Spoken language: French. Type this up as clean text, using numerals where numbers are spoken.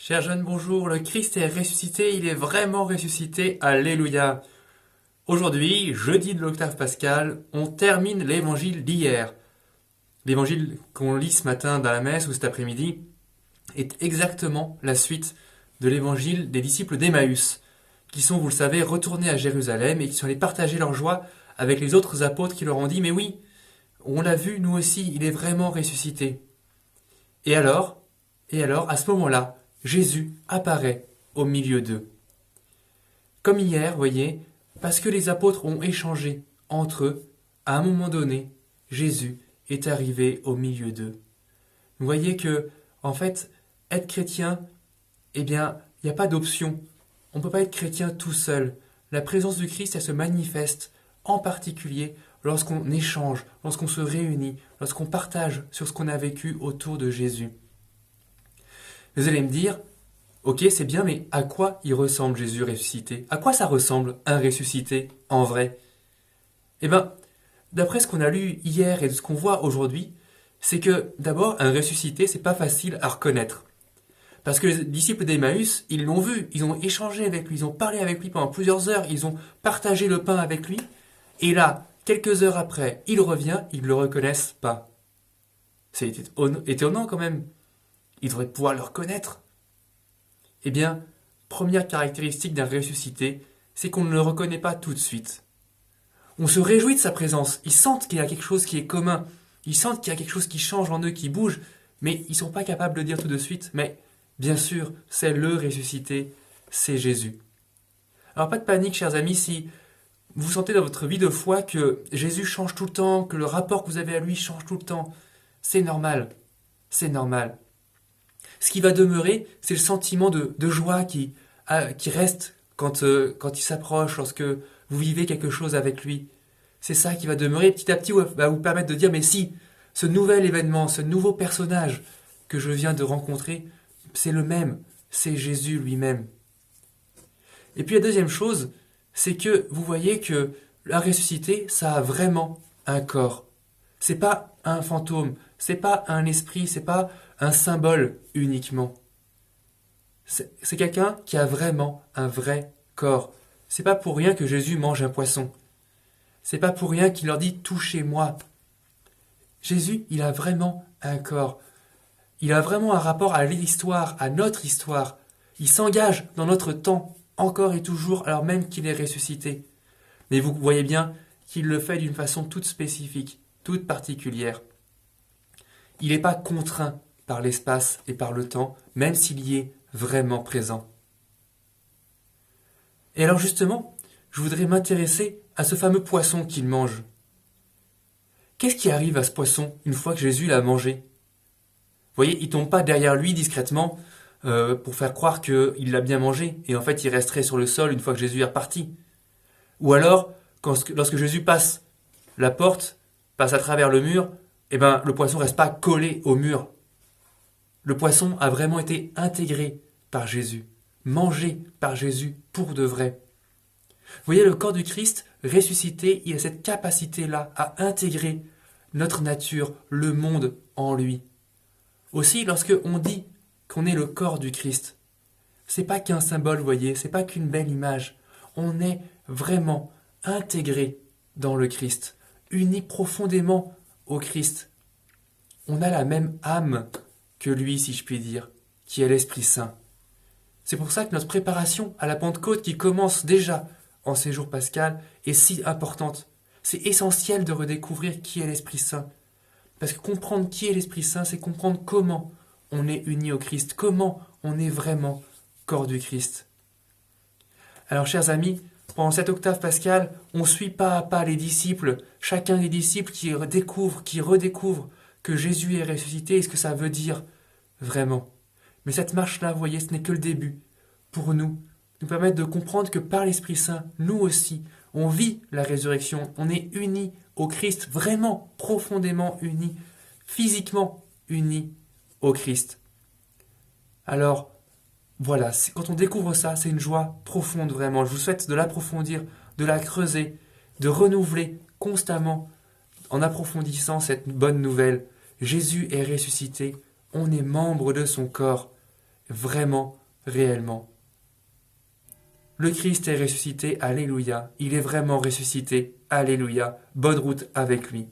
Chers jeunes, bonjour, le Christ est ressuscité, il est vraiment ressuscité, alléluia. Aujourd'hui, jeudi de l'octave pascal, on termine l'évangile d'hier. L'évangile qu'on lit ce matin dans la messe ou cet après-midi est exactement la suite de l'évangile des disciples d'Emmaüs, qui sont, vous le savez, retournés à Jérusalem et qui sont allés partager leur joie avec les autres apôtres qui leur ont dit « Mais oui, on l'a vu, nous aussi, il est vraiment ressuscité. » Et alors, à ce moment-là, Jésus apparaît au milieu d'eux. Comme hier, voyez, parce que les apôtres ont échangé entre eux, à un moment donné, Jésus est arrivé au milieu d'eux. Vous voyez que, en fait, être chrétien, eh bien, il n'y a pas d'option. On ne peut pas être chrétien tout seul. La présence du Christ, elle se manifeste, en particulier lorsqu'on échange, lorsqu'on se réunit, lorsqu'on partage sur ce qu'on a vécu autour de Jésus. Vous allez me dire, ok, c'est bien, mais à quoi il ressemble Jésus ressuscité? À quoi ça ressemble un ressuscité en vrai? Eh bien, d'après ce qu'on a lu hier et de ce qu'on voit aujourd'hui, c'est que d'abord, un ressuscité, c'est pas facile à reconnaître. Parce que les disciples d'Emmaüs, ils l'ont vu, ils ont échangé avec lui, ils ont parlé avec lui pendant plusieurs heures, ils ont partagé le pain avec lui, et là, quelques heures après, il revient, ils ne le reconnaissent pas. C'est étonnant quand même. Ils devraient pouvoir le reconnaître. Eh bien, première caractéristique d'un ressuscité, c'est qu'on ne le reconnaît pas tout de suite. On se réjouit de sa présence, ils sentent qu'il y a quelque chose qui est commun, ils sentent qu'il y a quelque chose qui change en eux, qui bouge, mais ils ne sont pas capables de dire tout de suite, mais bien sûr, c'est le ressuscité, c'est Jésus. Alors pas de panique, chers amis, si vous sentez dans votre vie de foi que Jésus change tout le temps, que le rapport que vous avez à lui change tout le temps, c'est normal, c'est normal. Ce qui va demeurer, c'est le sentiment de joie qui reste quand il s'approche, lorsque vous vivez quelque chose avec lui. C'est ça qui va demeurer. Petit à petit, va vous permettre de dire, mais si, ce nouvel événement, ce nouveau personnage que je viens de rencontrer, c'est le même, c'est Jésus lui-même. Et puis la deuxième chose, c'est que vous voyez que la ressuscité, ça a vraiment un corps. C'est pas un fantôme, c'est pas un esprit, c'est pas un symbole uniquement. C'est quelqu'un qui a vraiment un vrai corps. C'est pas pour rien que Jésus mange un poisson. C'est pas pour rien qu'il leur dit touchez-moi. Jésus, il a vraiment un corps. Il a vraiment un rapport à l'histoire, à notre histoire. Il s'engage dans notre temps, encore et toujours, alors même qu'il est ressuscité. Mais vous voyez bien qu'il le fait d'une façon toute spécifique, toute particulière. Il n'est pas contraint par l'espace et par le temps, même s'il y est vraiment présent. Et alors justement, je voudrais m'intéresser à ce fameux poisson qu'il mange. Qu'est-ce qui arrive à ce poisson une fois que Jésus l'a mangé? Vous voyez, il ne tombe pas derrière lui discrètement pour faire croire qu'il l'a bien mangé, et en fait il resterait sur le sol une fois que Jésus est reparti. Ou alors, lorsque Jésus passe la porte, passe à travers le mur, eh ben, le poisson ne reste pas collé au mur. Le poisson a vraiment été intégré par Jésus, mangé par Jésus pour de vrai. Vous voyez, le corps du Christ ressuscité, il a cette capacité-là à intégrer notre nature, le monde en lui. Aussi, lorsque on dit qu'on est le corps du Christ, c'est pas qu'un symbole, vous voyez, c'est pas qu'une belle image. On est vraiment intégré dans le Christ, unis profondément au Christ. On a la même âme que lui, si je puis dire, qui est l'Esprit Saint. C'est pour ça que notre préparation à la Pentecôte, qui commence déjà en ces jours pascal, est si importante. C'est essentiel de redécouvrir qui est l'Esprit Saint. Parce que comprendre qui est l'Esprit Saint, c'est comprendre comment on est uni au Christ, comment on est vraiment corps du Christ. Alors, chers amis, pendant cette octave pascale, on suit pas à pas les disciples, chacun des disciples qui redécouvre que Jésus est ressuscité et ce que ça veut dire vraiment. Mais cette marche-là, vous voyez, ce n'est que le début. Pour nous permettre de comprendre que par l'Esprit Saint, nous aussi, on vit la résurrection, on est unis au Christ, vraiment profondément unis, physiquement unis au Christ. Alors, voilà, quand on découvre ça, c'est une joie profonde vraiment. Je vous souhaite de l'approfondir, de la creuser, de renouveler constamment en approfondissant cette bonne nouvelle. Jésus est ressuscité, on est membre de son corps. vraiment, réellement. Le Christ est ressuscité, alléluia. Il est vraiment ressuscité, alléluia. Bonne route avec lui.